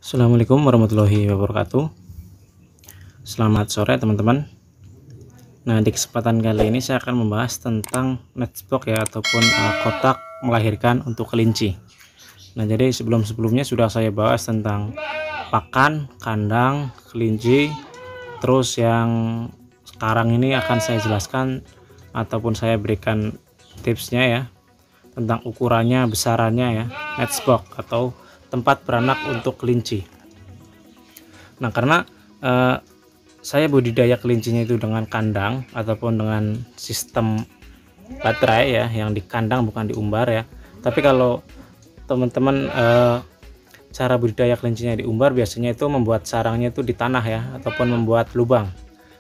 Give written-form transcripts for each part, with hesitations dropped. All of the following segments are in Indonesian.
Assalamualaikum warahmatullahi wabarakatuh. Selamat sore teman-teman. Nah, di kesempatan kali ini saya akan membahas tentang netbox ya, ataupun kotak melahirkan untuk kelinci. Nah, jadi sebelumnya sudah saya bahas tentang pakan, kandang, kelinci. Terus yang sekarang ini akan saya jelaskan ataupun saya berikan tipsnya ya, tentang ukurannya, besarannya ya, netbox atau tempat beranak untuk kelinci. Nah, karena saya budidaya kelincinya itu dengan kandang ataupun dengan sistem baterai ya, yang di kandang bukan di umbar ya. Tapi kalau teman-teman cara budidaya kelincinya di umbar, biasanya itu membuat sarangnya itu di tanah ya, ataupun membuat lubang.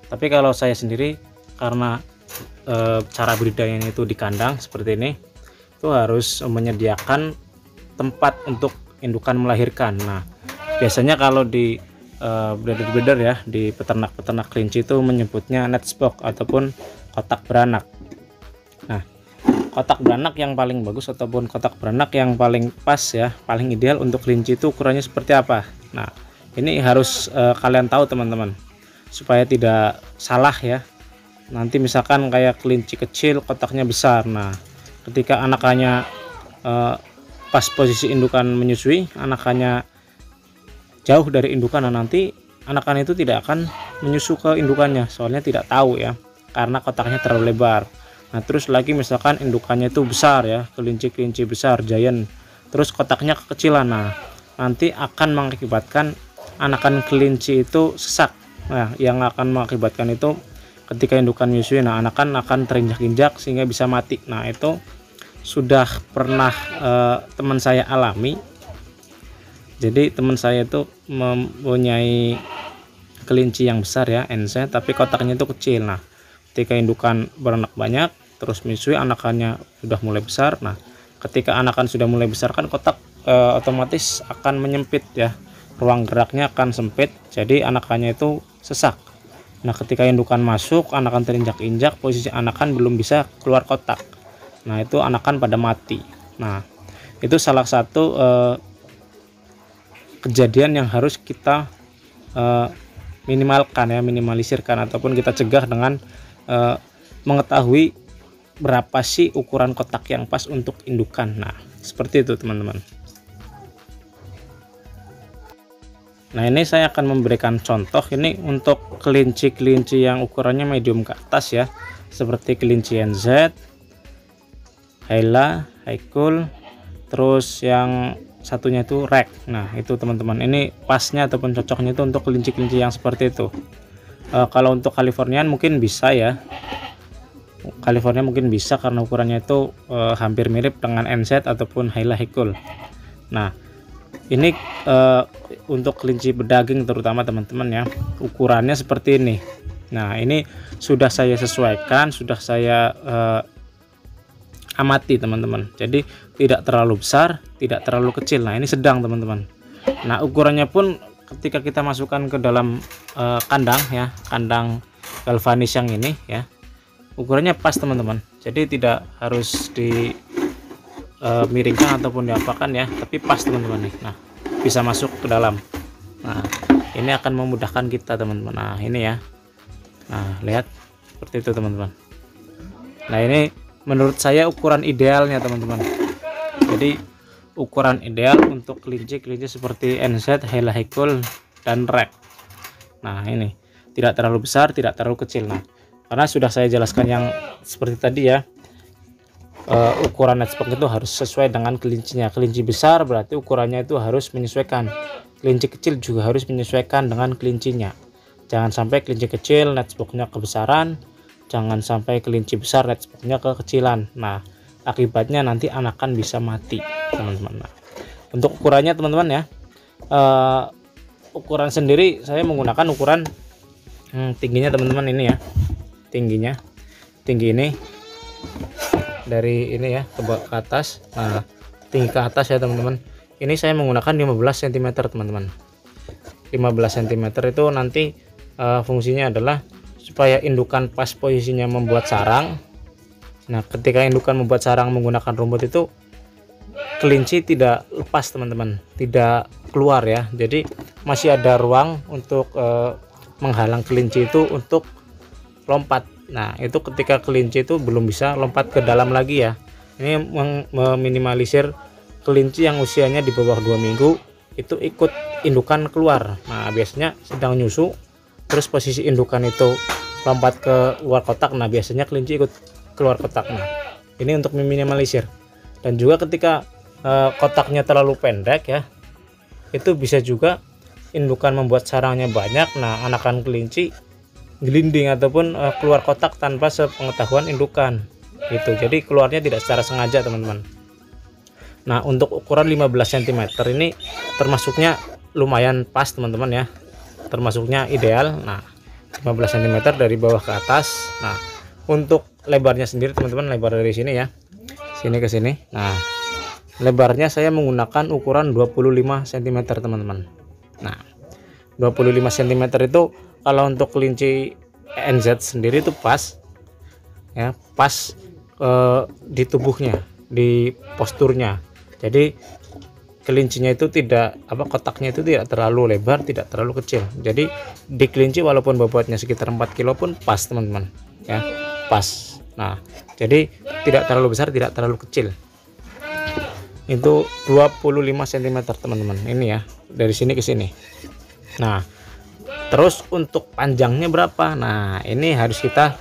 Tapi kalau saya sendiri, karena cara budidayanya itu di kandang seperti ini, itu harus menyediakan tempat untuk indukan melahirkan. Nah, biasanya kalau di breeder ya, di peternak-peternak kelinci itu menyebutnya netbox ataupun kotak beranak. Nah, kotak beranak yang paling bagus ataupun kotak beranak yang paling pas ya, paling ideal untuk kelinci itu ukurannya seperti apa. Nah, ini harus kalian tahu teman-teman, supaya tidak salah ya. Nanti misalkan kayak kelinci kecil kotaknya besar, nah ketika anakannya pas posisi indukan menyusui, anakannya jauh dari indukan, nah nanti anakan itu tidak akan menyusu ke indukannya, soalnya tidak tahu ya, karena kotaknya terlalu lebar. Nah, terus lagi misalkan indukannya itu besar ya, kelinci-kelinci besar giant, terus kotaknya kekecilan, nah nanti akan mengakibatkan anakan kelinci itu sesak. Nah, yang akan mengakibatkan itu ketika indukan menyusui, nah anakan akan terinjak-injak sehingga bisa mati. Nah, itu sudah pernah teman saya alami. Jadi teman saya itu mempunyai kelinci yang besar ya, NZ, tapi kotaknya itu kecil. Nah, ketika indukan beranak banyak terus menyusui, anakannya sudah mulai besar. Nah, ketika anakan sudah mulai besar kan kotak otomatis akan menyempit ya, ruang geraknya akan sempit, jadi anakannya itu sesak. Nah, ketika indukan masuk, anakan terinjak-injak, posisi anakan belum bisa keluar kotak. Nah, itu anakan pada mati. Nah, itu salah satu kejadian yang harus kita minimalkan ya, minimalisirkan ataupun kita cegah dengan mengetahui berapa sih ukuran kotak yang pas untuk indukan. Nah, seperti itu teman-teman. Nah, ini saya akan memberikan contoh ini untuk kelinci-kelinci yang ukurannya medium ke atas ya, seperti kelinci NZ, Hyla, Haikul, terus yang satunya itu Rek. Nah, itu teman-teman, ini pasnya ataupun cocoknya itu untuk kelinci-kelinci yang seperti itu. Kalau untuk Californian mungkin bisa ya, California mungkin bisa karena ukurannya itu hampir mirip dengan NZ ataupun Hyla, Haikul. Nah, ini untuk kelinci berdaging terutama teman-teman ya, ukurannya seperti ini. Nah, ini sudah saya sesuaikan, sudah saya amati teman-teman, jadi tidak terlalu besar, tidak terlalu kecil. Nah, ini sedang teman-teman. Nah, ukurannya pun ketika kita masukkan ke dalam kandang ya, kandang galvanis yang ini ya, ukurannya pas teman-teman, jadi tidak harus di miringkan ataupun diapakan ya, tapi pas teman-teman nih. Nah, bisa masuk ke dalam. Nah, ini akan memudahkan kita teman-teman. Nah, ini ya, nah lihat seperti itu teman-teman. Nah, ini menurut saya ukuran idealnya teman-teman. Jadi ukuran ideal untuk kelinci-kelinci seperti NZ, Hyla, Haikul, dan Rek. Nah, ini tidak terlalu besar, tidak terlalu kecil. Nah, karena sudah saya jelaskan yang seperti tadi ya, ukuran netbox itu harus sesuai dengan kelincinya. Kelinci besar berarti ukurannya itu harus menyesuaikan, kelinci kecil juga harus menyesuaikan dengan kelincinya. Jangan sampai kelinci kecil netboxnya kebesaran, jangan sampai kelinci besar netboxnya kekecilan. Nah, akibatnya nanti anakan bisa mati teman-teman. Nah, untuk ukurannya teman-teman ya, ukuran sendiri saya menggunakan ukuran tingginya teman-teman, ini ya, tinggi ini dari ini ya ke atas. Nah, tinggi ke atas ya teman-teman, ini saya menggunakan 15 cm teman-teman. 15 cm itu nanti fungsinya adalah supaya indukan pas posisinya membuat sarang. Nah, ketika indukan membuat sarang menggunakan rumput itu kelinci tidak lepas teman-teman, tidak keluar ya. Jadi masih ada ruang untuk menghalang kelinci itu untuk lompat. Nah itu ketika kelinci itu belum bisa lompat ke dalam lagi ya. Ini meminimalisir kelinci yang usianya di bawah 2 minggu itu ikut indukan keluar. Nah biasanya sedang nyusu, terus posisi indukan itu lompat ke luar kotak. Nah biasanya kelinci ikut keluar kotak. Nah ini untuk meminimalisir. Dan juga ketika kotaknya terlalu pendek ya, itu bisa juga indukan membuat sarangnya banyak. Nah anakan kelinci gelinding ataupun keluar kotak tanpa sepengetahuan indukan gitu. Jadi keluarnya tidak secara sengaja teman-teman. Nah untuk ukuran 15 cm ini termasuknya lumayan pas teman-teman ya, termasuknya ideal. Nah 15 cm dari bawah ke atas. Nah untuk lebarnya sendiri teman-teman, lebar dari sini ya, sini ke sini. Nah lebarnya saya menggunakan ukuran 25 cm teman-teman. Nah 25 cm itu kalau untuk kelinci NZ sendiri itu pas ya, pas di tubuhnya, di posturnya. Jadi kelincinya itu tidak kotaknya itu tidak terlalu lebar, tidak terlalu kecil. Jadi di kelinci walaupun bobotnya sekitar 4 kilo pun pas teman-teman ya, pas. Nah jadi tidak terlalu besar, tidak terlalu kecil. Itu 25 cm teman-teman ini ya, dari sini ke sini. Nah terus untuk panjangnya berapa? Nah ini harus kita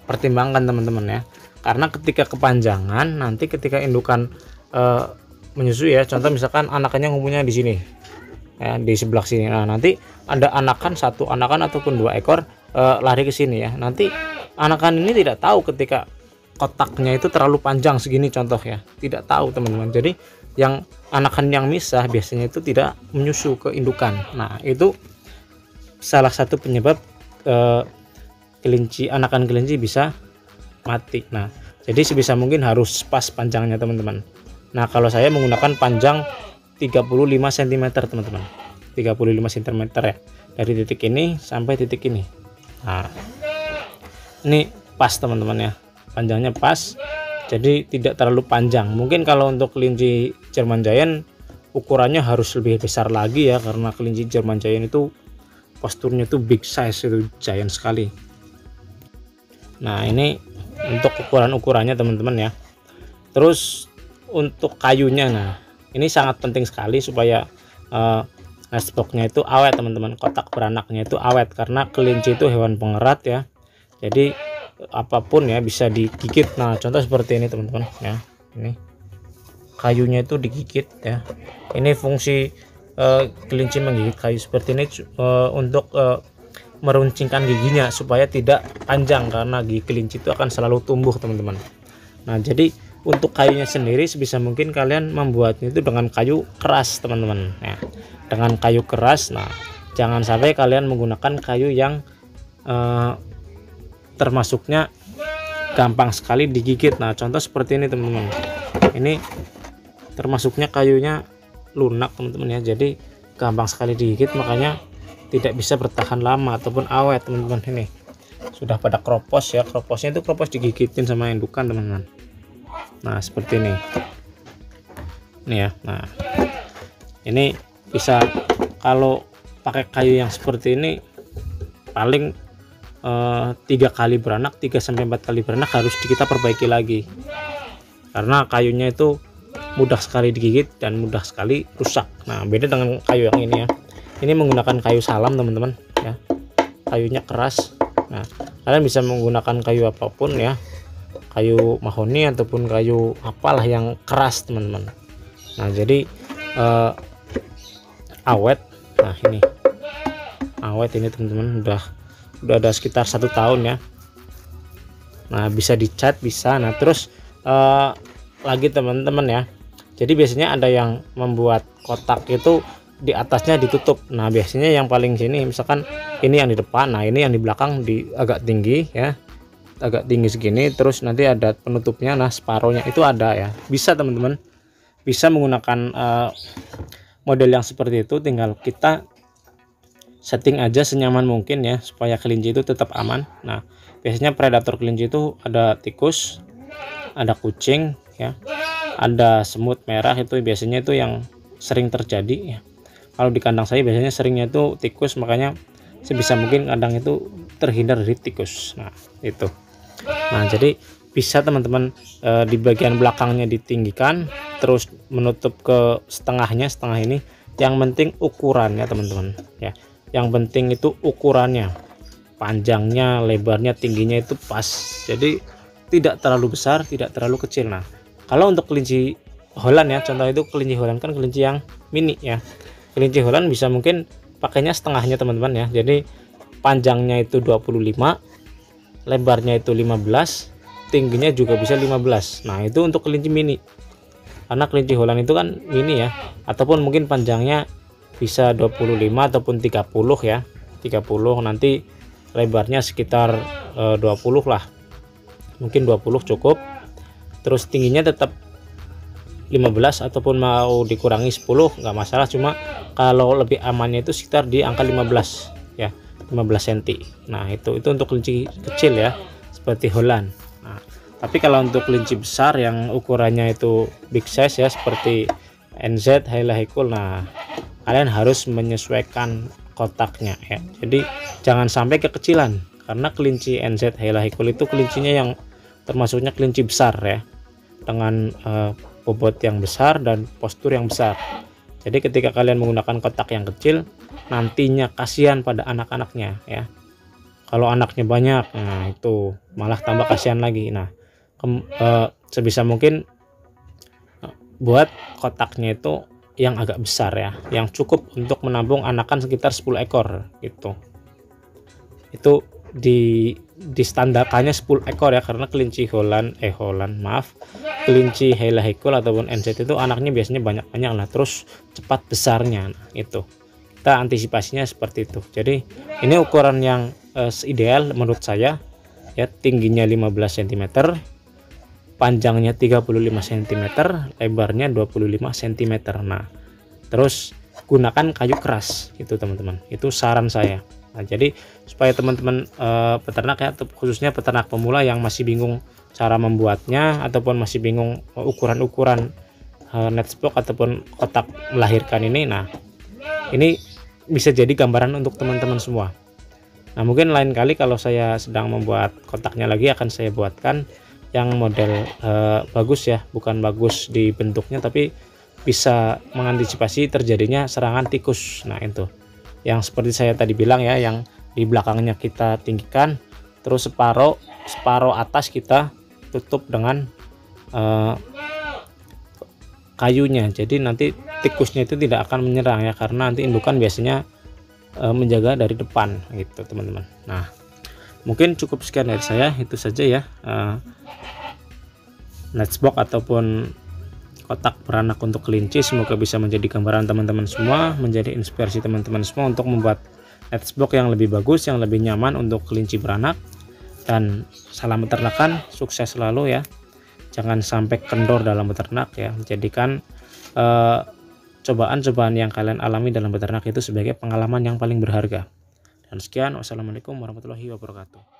pertimbangkan teman-teman ya, karena ketika kepanjangan nanti ketika indukan menyusui ya, contoh misalkan anakannya ngumpulnya di sini ya, di sebelah sini. Nah nanti ada anakan, satu anakan ataupun 2 ekor lari ke sini ya, nanti anakan ini tidak tahu ketika kotaknya itu terlalu panjang segini contoh ya, tidak tahu teman-teman. Jadi yang anakan yang misah biasanya itu tidak menyusu ke indukan. Nah itu salah satu penyebab anakan kelinci bisa mati. Nah jadi sebisa mungkin harus pas panjangnya teman-teman. Nah kalau saya menggunakan panjang 35 cm teman-teman, 35 cm ya, dari titik ini sampai titik ini. Nah ini pas teman-teman ya, panjangnya pas, jadi tidak terlalu panjang. Mungkin kalau untuk kelinci German Giant ukurannya harus lebih besar lagi ya, karena kelinci German Giant itu posturnya itu big size, itu giant sekali. Nah ini untuk ukurannya teman-teman ya. Terus untuk kayunya, nah ini sangat penting sekali supaya nestboxnya itu awet teman-teman, kotak beranaknya itu awet, karena kelinci itu hewan pengerat ya. Jadi apapun ya bisa digigit. Nah contoh seperti ini teman-teman ya, ini kayunya itu digigit ya. Ini fungsi kelinci menggigit kayu seperti ini untuk meruncingkan giginya supaya tidak panjang, karena gigi kelinci itu akan selalu tumbuh teman-teman. Nah jadi untuk kayunya sendiri sebisa mungkin kalian membuatnya itu dengan kayu keras teman-teman ya, dengan kayu keras. Nah jangan sampai kalian menggunakan kayu yang termasuknya gampang sekali digigit. Nah contoh seperti ini teman-teman, ini termasuknya kayunya lunak teman-teman ya, jadi gampang sekali digigit, makanya tidak bisa bertahan lama ataupun awet teman-teman. Ini sudah pada kropos ya, kroposnya itu kropos digigitin sama indukan teman-teman. Nah seperti ini ya. Nah ini bisa, kalau pakai kayu yang seperti ini paling 3 kali beranak, 3-4 kali beranak harus kita perbaiki lagi, karena kayunya itu mudah sekali digigit dan mudah sekali rusak. Nah beda dengan kayu yang ini ya, ini menggunakan kayu salam teman-teman ya, kayunya keras. Nah kalian bisa menggunakan kayu apapun ya, kayu mahoni ataupun kayu apalah yang keras teman-teman. Nah jadi awet. Nah ini awet ini teman-teman, udah ada sekitar 1 tahun ya. Nah bisa dicat bisa. Nah terus lagi teman-teman ya, jadi biasanya ada yang membuat kotak itu di atasnya ditutup. Nah biasanya yang paling sini, misalkan ini yang di depan, nah ini yang di belakang agak tinggi ya, agak tinggi segini, terus nanti ada penutupnya. Nah separohnya itu ada ya, bisa teman-teman, bisa menggunakan model yang seperti itu. Tinggal kita setting aja senyaman mungkin ya, supaya kelinci itu tetap aman. Nah biasanya predator kelinci itu ada tikus, ada kucing ya, ada semut merah, itu biasanya itu yang sering terjadi ya. Kalau di kandang saya biasanya seringnya itu tikus, makanya sebisa mungkin kandang itu terhindar dari tikus. Nah itu, nah jadi bisa teman-teman di bagian belakangnya ditinggikan, terus menutup ke setengahnya, setengah ini. Yang penting ukurannya teman-teman ya, yang penting itu ukurannya, panjangnya, lebarnya, tingginya itu pas, jadi tidak terlalu besar, tidak terlalu kecil. Nah kalau untuk kelinci Holland ya, contoh itu kelinci Holland kan kelinci yang mini ya. Kelinci Holland bisa mungkin pakainya setengahnya teman-teman ya, jadi panjangnya itu 25, lebarnya itu 15, tingginya juga bisa 15. Nah itu untuk kelinci mini, karena kelinci Holland itu kan mini ya, ataupun mungkin panjangnya bisa 25 ataupun 30 ya, 30, nanti lebarnya sekitar 20 lah, mungkin 20 cukup, terus tingginya tetap 15 ataupun mau dikurangi 10 nggak masalah, cuma kalau lebih amannya itu sekitar di angka 15 ya, 15 cm. Nah itu untuk kelinci kecil ya, seperti Holland. Nah tapi kalau untuk kelinci besar yang ukurannya itu big size ya, seperti NZ, Hailahikul, nah kalian harus menyesuaikan kotaknya ya, jadi jangan sampai kekecilan, karena kelinci NZ, Hailahikul itu kelincinya yang termasuknya kelinci besar ya, dengan bobot yang besar dan postur yang besar. Jadi ketika kalian menggunakan kotak yang kecil, nantinya kasihan pada anak-anaknya ya. Kalau anaknya banyak, nah itu malah tambah kasihan lagi. Nah sebisa mungkin buat kotaknya itu yang agak besar ya, yang cukup untuk menampung anakan sekitar 10 ekor gitu. Itu distandarkannya 10 ekor ya, karena kelinci kelinci Hailahikul ataupun NZ itu anaknya biasanya banyak-banyak lah, terus cepat besarnya. Nah itu kita antisipasinya seperti itu. Jadi ini ukuran yang ideal menurut saya ya, tingginya 15 cm, panjangnya 35 cm, lebarnya 25 cm. Nah terus gunakan kayu keras itu teman-teman, itu saran saya. Nah jadi supaya teman-teman peternak ya, khususnya peternak pemula yang masih bingung cara membuatnya ataupun masih bingung ukuran-ukuran netbox ataupun kotak melahirkan ini, nah ini bisa jadi gambaran untuk teman-teman semua. Nah mungkin lain kali kalau saya sedang membuat kotaknya lagi, akan saya buatkan yang model bagus ya, bukan bagus di bentuknya tapi bisa mengantisipasi terjadinya serangan tikus. Nah itu yang seperti saya tadi bilang ya, yang di belakangnya kita tinggikan, terus separuh atas kita tutup dengan kayunya, jadi nanti tikusnya itu tidak akan menyerang ya, karena nanti indukan biasanya menjaga dari depan gitu teman-teman. Nah mungkin cukup sekian dari saya, itu saja ya netbox ataupun kotak beranak untuk kelinci. Semoga bisa menjadi gambaran teman-teman semua, menjadi inspirasi teman-teman semua untuk membuat netbox yang lebih bagus, yang lebih nyaman untuk kelinci beranak. Dan salam peternakan, sukses selalu ya, jangan sampai kendor dalam beternak ya, jadikan cobaan-cobaan yang kalian alami dalam beternak itu sebagai pengalaman yang paling berharga. Dan sekian, wassalamualaikum warahmatullahi wabarakatuh.